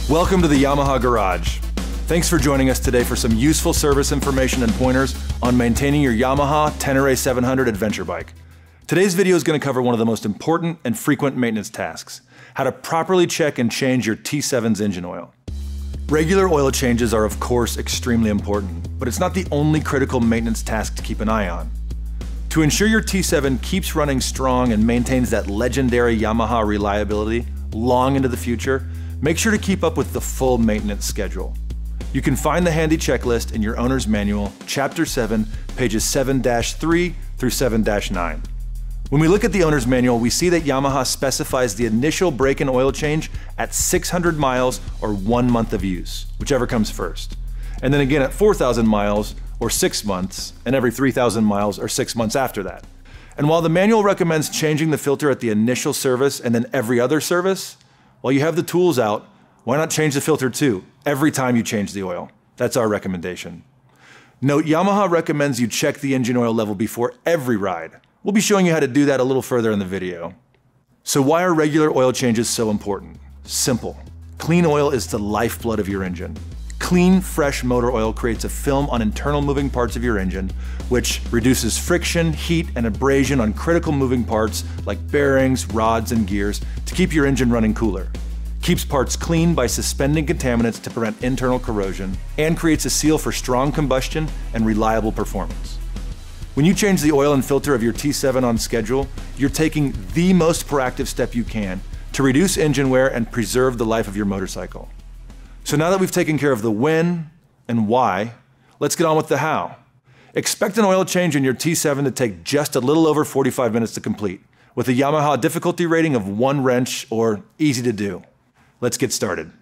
Welcome to the Yamaha Garage. Thanks for joining us today for some useful service information and pointers on maintaining your Yamaha Tenere 700 adventure bike. Today's video is going to cover one of the most important and frequent maintenance tasks: how to properly check and change your T7's engine oil. Regular oil changes are of course extremely important, but it's not the only critical maintenance task to keep an eye on. To ensure your T7 keeps running strong and maintains that legendary Yamaha reliability long into the future, make sure to keep up with the full maintenance schedule. You can find the handy checklist in your owner's manual, Chapter 7, pages 7-3 through 7-9. When we look at the owner's manual, we see that Yamaha specifies the initial break-in oil change at 600 miles or 1 month of use, whichever comes first. And then again at 4,000 miles or 6 months, and every 3,000 miles or 6 months after that. And while the manual recommends changing the filter at the initial service and then every other service, while you have the tools out, why not change the filter too, every time you change the oil? That's our recommendation. Note, Yamaha recommends you check the engine oil level before every ride. We'll be showing you how to do that a little further in the video. So why are regular oil changes so important? Simple. Clean oil is the lifeblood of your engine. Clean, fresh motor oil creates a film on internal moving parts of your engine, which reduces friction, heat, and abrasion on critical moving parts like bearings, rods, and gears to keep your engine running cooler. Keeps parts clean by suspending contaminants to prevent internal corrosion, and creates a seal for strong combustion and reliable performance. When you change the oil and filter of your T7 on schedule, you're taking the most proactive step you can to reduce engine wear and preserve the life of your motorcycle. So now that we've taken care of the when and why, let's get on with the how. Expect an oil change in your T7 to take just a little over 45 minutes to complete, with a Yamaha difficulty rating of 1 wrench or easy to do. Let's get started.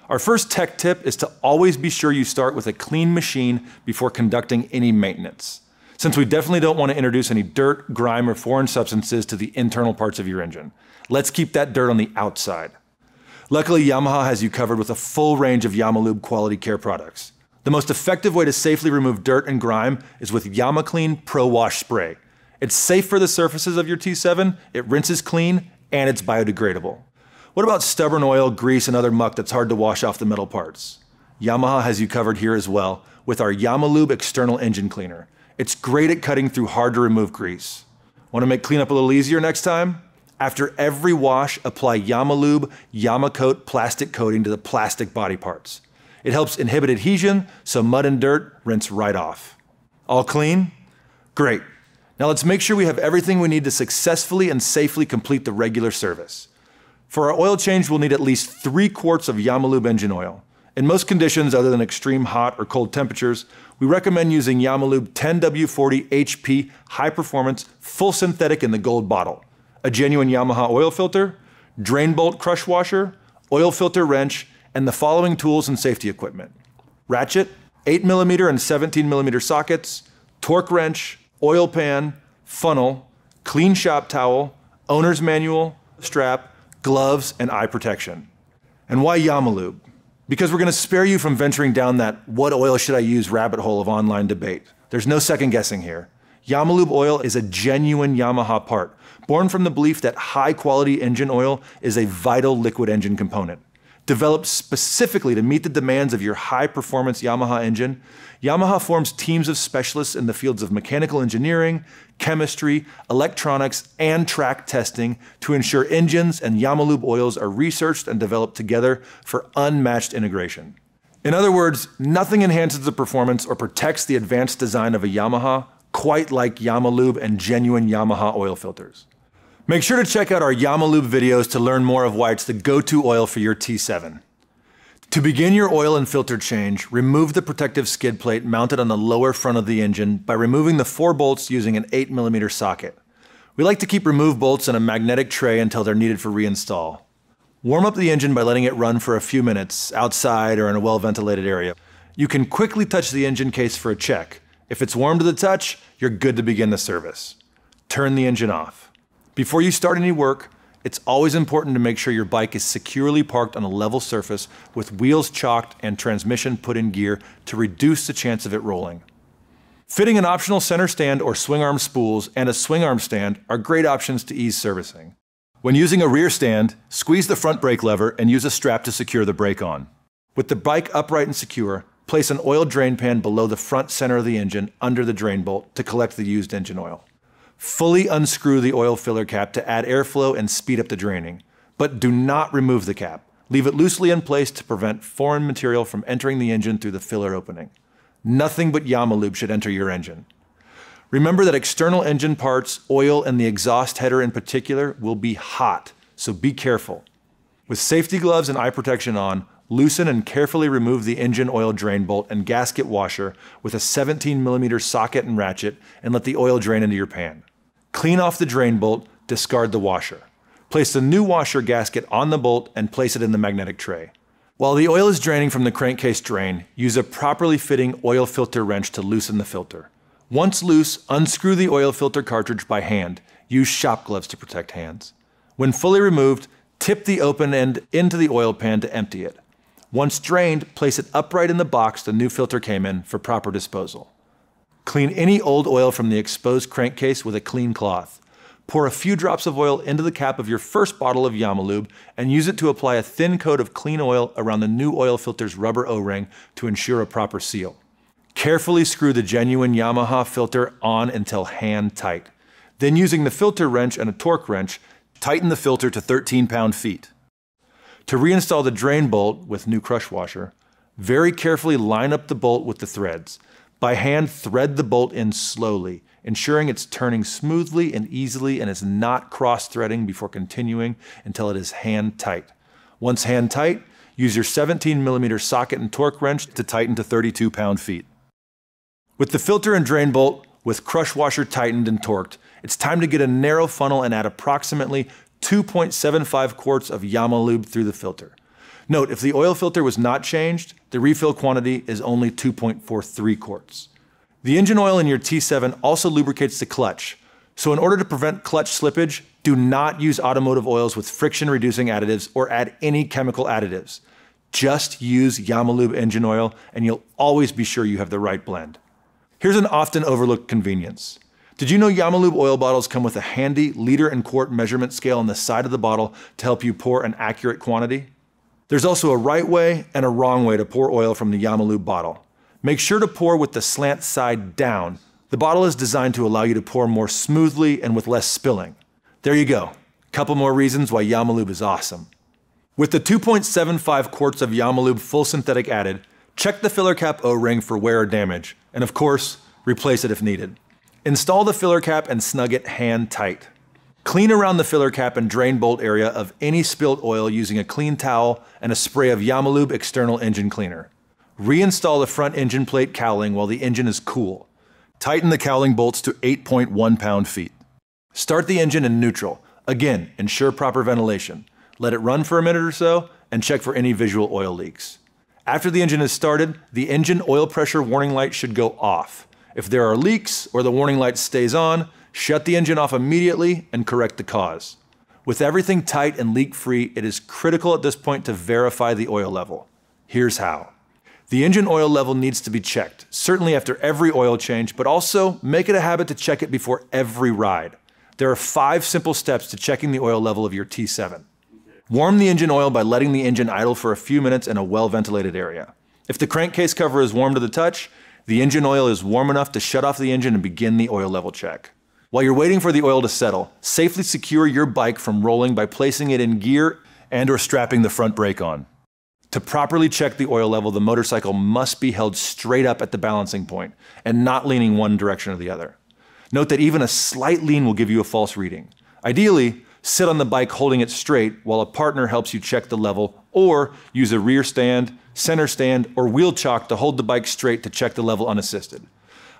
Our first tech tip is to always be sure you start with a clean machine before conducting any maintenance, since we definitely don't want to introduce any dirt, grime, or foreign substances to the internal parts of your engine. Let's keep that dirt on the outside. Luckily, Yamaha has you covered with a full range of Yamalube quality care products. The most effective way to safely remove dirt and grime is with YamaClean Pro Wash Spray. It's safe for the surfaces of your T7, it rinses clean, and it's biodegradable. What about stubborn oil, grease, and other muck that's hard to wash off the metal parts? Yamaha has you covered here as well with our Yamalube External Engine Cleaner. It's great at cutting through hard to remove grease. Want to make cleanup a little easier next time? After every wash, apply Yamalube YamaCoat plastic coating to the plastic body parts. It helps inhibit adhesion, so mud and dirt rinse right off. All clean? Great. Now let's make sure we have everything we need to successfully and safely complete the regular service. For our oil change, we'll need at least 3 quarts of Yamalube engine oil. In most conditions other than extreme hot or cold temperatures, we recommend using Yamalube 10W40 HP High Performance Full Synthetic in the gold bottle, a genuine Yamaha oil filter, drain bolt crush washer, oil filter wrench, and the following tools and safety equipment: ratchet, 8mm and 17mm sockets, torque wrench, oil pan, funnel, clean shop towel, owner's manual, strap, gloves, and eye protection. And why Yamalube? Because we're going to spare you from venturing down that "what oil should I use" rabbit hole of online debate. There's no second guessing here. Yamalube oil is a genuine Yamaha part, born from the belief that high-quality engine oil is a vital liquid engine component. Developed specifically to meet the demands of your high-performance Yamaha engine, Yamaha forms teams of specialists in the fields of mechanical engineering, chemistry, electronics, and track testing to ensure engines and Yamalube oils are researched and developed together for unmatched integration. In other words, nothing enhances the performance or protects the advanced design of a Yamaha quite like Yamalube and genuine Yamaha oil filters. Make sure to check out our Yamalube videos to learn more of why it's the go-to oil for your T7. To begin your oil and filter change, remove the protective skid plate mounted on the lower front of the engine by removing the 4 bolts using an 8mm socket. We like to keep removed bolts in a magnetic tray until they're needed for reinstall. Warm up the engine by letting it run for a few minutes outside or in a well-ventilated area. You can quickly touch the engine case for a check. If it's warm to the touch, you're good to begin the service. Turn the engine off. Before you start any work, it's always important to make sure your bike is securely parked on a level surface with wheels chalked and transmission put in gear to reduce the chance of it rolling. Fitting an optional center stand or swing arm spools and a swing arm stand are great options to ease servicing. When using a rear stand, squeeze the front brake lever and use a strap to secure the brake on. With the bike upright and secure, place an oil drain pan below the front center of the engine under the drain bolt to collect the used engine oil. Fully unscrew the oil filler cap to add airflow and speed up the draining, but do not remove the cap. Leave it loosely in place to prevent foreign material from entering the engine through the filler opening. Nothing but Yamalube should enter your engine. Remember that external engine parts, oil, and the exhaust header in particular will be hot, so be careful. With safety gloves and eye protection on, loosen and carefully remove the engine oil drain bolt and gasket washer with a 17mm socket and ratchet and let the oil drain into your pan. Clean off the drain bolt, discard the washer. Place the new washer gasket on the bolt and place it in the magnetic tray. While the oil is draining from the crankcase drain, use a properly fitting oil filter wrench to loosen the filter. Once loose, unscrew the oil filter cartridge by hand. Use shop gloves to protect hands. When fully removed, tip the open end into the oil pan to empty it. Once drained, place it upright in the box the new filter came in for proper disposal. Clean any old oil from the exposed crankcase with a clean cloth. Pour a few drops of oil into the cap of your first bottle of Yamalube and use it to apply a thin coat of clean oil around the new oil filter's rubber O-ring to ensure a proper seal. Carefully screw the genuine Yamaha filter on until hand tight. Then using the filter wrench and a torque wrench, tighten the filter to 13 pound-feet. To reinstall the drain bolt with new crush washer, very carefully line up the bolt with the threads. By hand, thread the bolt in slowly, ensuring it's turning smoothly and easily and is not cross-threading before continuing until it is hand tight. Once hand tight, use your 17mm socket and torque wrench to tighten to 32 pound-feet. With the filter and drain bolt with crush washer tightened and torqued, it's time to get a narrow funnel and add approximately 2.75 quarts of Yamalube through the filter. Note, if the oil filter was not changed, the refill quantity is only 2.43 quarts. The engine oil in your T7 also lubricates the clutch, so in order to prevent clutch slippage, do not use automotive oils with friction-reducing additives or add any chemical additives. Just use Yamalube engine oil and you'll always be sure you have the right blend. Here's an often overlooked convenience. Did you know Yamalube oil bottles come with a handy liter and quart measurement scale on the side of the bottle to help you pour an accurate quantity? There's also a right way and a wrong way to pour oil from the Yamalube bottle. Make sure to pour with the slant side down. The bottle is designed to allow you to pour more smoothly and with less spilling. There you go. Couple more reasons why Yamalube is awesome. With the 2.75 quarts of Yamalube full synthetic added, check the filler cap O-ring for wear or damage, and of course, replace it if needed. Install the filler cap and snug it hand tight. Clean around the filler cap and drain bolt area of any spilled oil using a clean towel and a spray of Yamalube external engine cleaner. Reinstall the front engine plate cowling while the engine is cool. Tighten the cowling bolts to 8.1 pound-feet. Start the engine in neutral. Again, ensure proper ventilation. Let it run for a minute or so and check for any visual oil leaks. After the engine is started, the engine oil pressure warning light should go off. If there are leaks or the warning light stays on, shut the engine off immediately and correct the cause. With everything tight and leak-free, it is critical at this point to verify the oil level. Here's how. The engine oil level needs to be checked, certainly after every oil change, but also make it a habit to check it before every ride. There are 5 simple steps to checking the oil level of your T7. Warm the engine oil by letting the engine idle for a few minutes in a well-ventilated area. If the crankcase cover is warm to the touch, the engine oil is warm enough to shut off the engine and begin the oil level check. While you're waiting for the oil to settle, safely secure your bike from rolling by placing it in gear and/or strapping the front brake on. To properly check the oil level, the motorcycle must be held straight up at the balancing point and not leaning one direction or the other. Note that even a slight lean will give you a false reading. Ideally, sit on the bike holding it straight while a partner helps you check the level, or use a rear stand, center stand, or wheel chock to hold the bike straight to check the level unassisted.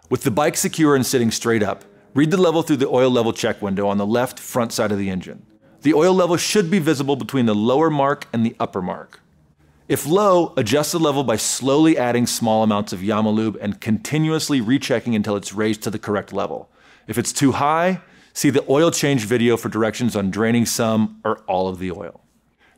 With the bike secure and sitting straight up, read the level through the oil level check window on the left front side of the engine. The oil level should be visible between the lower mark and the upper mark. If low, adjust the level by slowly adding small amounts of Yamalube and continuously rechecking until it's raised to the correct level. If it's too high, see the oil change video for directions on draining some or all of the oil.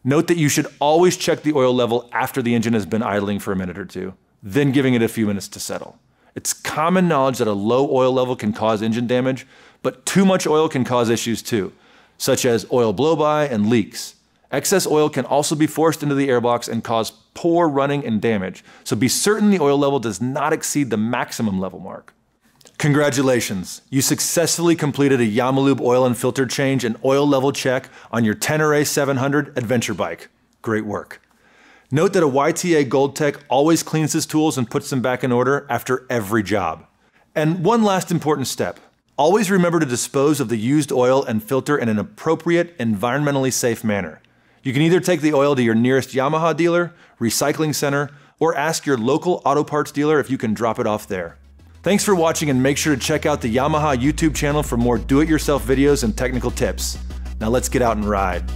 Note that you should always check the oil level after the engine has been idling for a minute or two, then giving it a few minutes to settle. It's common knowledge that a low oil level can cause engine damage, but too much oil can cause issues too, such as oil blow-by and leaks. Excess oil can also be forced into the airbox and cause poor running and damage, so be certain the oil level does not exceed the maximum level mark. Congratulations! You successfully completed a Yamalube oil and filter change and oil level check on your Tenere 700 adventure bike. Great work. Note that a YTA Gold Tech always cleans his tools and puts them back in order after every job. And one last important step. Always remember to dispose of the used oil and filter in an appropriate, environmentally safe manner. You can either take the oil to your nearest Yamaha dealer, recycling center, or ask your local auto parts dealer if you can drop it off there. Thanks for watching, and make sure to check out the Yamaha YouTube channel for more do-it-yourself videos and technical tips. Now let's get out and ride.